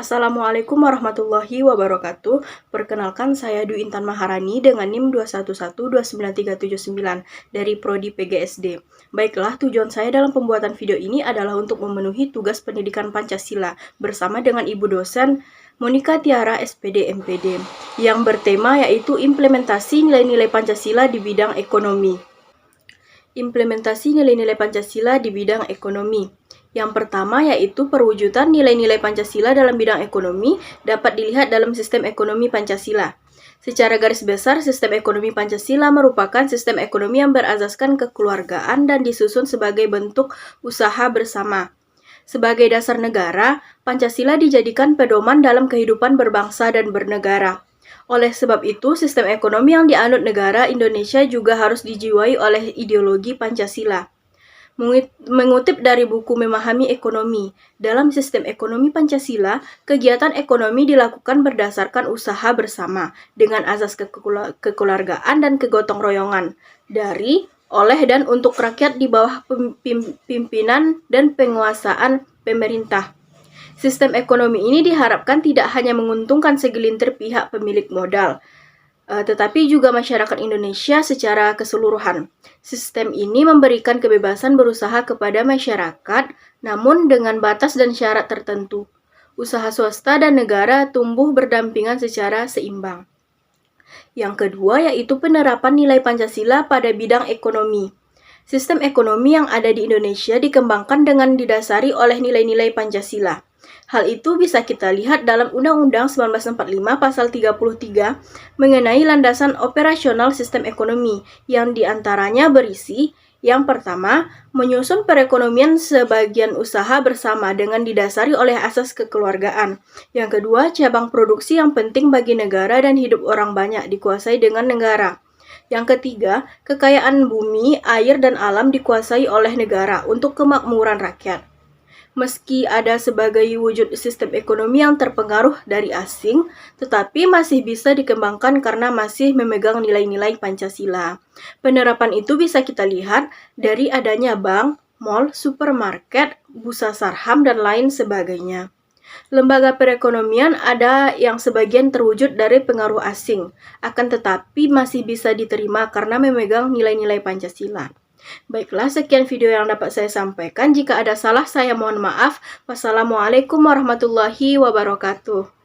Assalamualaikum warahmatullahi wabarakatuh. Perkenalkan saya Dwi Intan Maharani dengan NIM 2112939 dari Prodi PGSD. Baiklah, tujuan saya dalam pembuatan video ini adalah untuk memenuhi tugas pendidikan Pancasila bersama dengan Ibu dosen Monika Tiara SPD MPD yang bertema yaitu implementasi nilai-nilai Pancasila di bidang ekonomi. Implementasi nilai-nilai Pancasila di bidang ekonomi. Yang pertama yaitu perwujudan nilai-nilai Pancasila dalam bidang ekonomi dapat dilihat dalam sistem ekonomi Pancasila. Secara garis besar, sistem ekonomi Pancasila merupakan sistem ekonomi yang berasaskan kekeluargaan dan disusun sebagai bentuk usaha bersama. Sebagai dasar negara, Pancasila dijadikan pedoman dalam kehidupan berbangsa dan bernegara. Oleh sebab itu, sistem ekonomi yang dianut negara Indonesia juga harus dijiwai oleh ideologi Pancasila. Mengutip dari buku Memahami Ekonomi, dalam sistem ekonomi Pancasila, kegiatan ekonomi dilakukan berdasarkan usaha bersama dengan azas kekeluargaan dan kegotong royongan dari, oleh, dan untuk rakyat di bawah pimpinan dan penguasaan pemerintah. Sistem ekonomi ini diharapkan tidak hanya menguntungkan segelintir pihak pemilik modal, tetapi juga masyarakat Indonesia secara keseluruhan. Sistem ini memberikan kebebasan berusaha kepada masyarakat, namun dengan batas dan syarat tertentu. Usaha swasta dan negara tumbuh berdampingan secara seimbang. Yang kedua yaitu penerapan nilai Pancasila pada bidang ekonomi. Sistem ekonomi yang ada di Indonesia dikembangkan dengan didasari oleh nilai-nilai Pancasila. Hal itu bisa kita lihat dalam Undang-Undang 1945 Pasal 33 mengenai landasan operasional sistem ekonomi yang diantaranya berisi yang pertama, menyusun perekonomian sebagian usaha bersama dengan didasari oleh asas kekeluargaan. Yang kedua, cabang produksi yang penting bagi negara dan hidup orang banyak dikuasai dengan negara. Yang ketiga, kekayaan bumi, air, dan alam dikuasai oleh negara untuk kemakmuran rakyat. Meski ada sebagai wujud sistem ekonomi yang terpengaruh dari asing, tetapi masih bisa dikembangkan karena masih memegang nilai-nilai Pancasila. Penerapan itu bisa kita lihat dari adanya bank, mal, supermarket, bursa saham, dan lain sebagainya. Lembaga perekonomian ada yang sebagian terwujud dari pengaruh asing, akan tetapi masih bisa diterima karena memegang nilai-nilai Pancasila. Baiklah, sekian video yang dapat saya sampaikan. Jika ada salah, saya mohon maaf. Wassalamualaikum warahmatullahi wabarakatuh.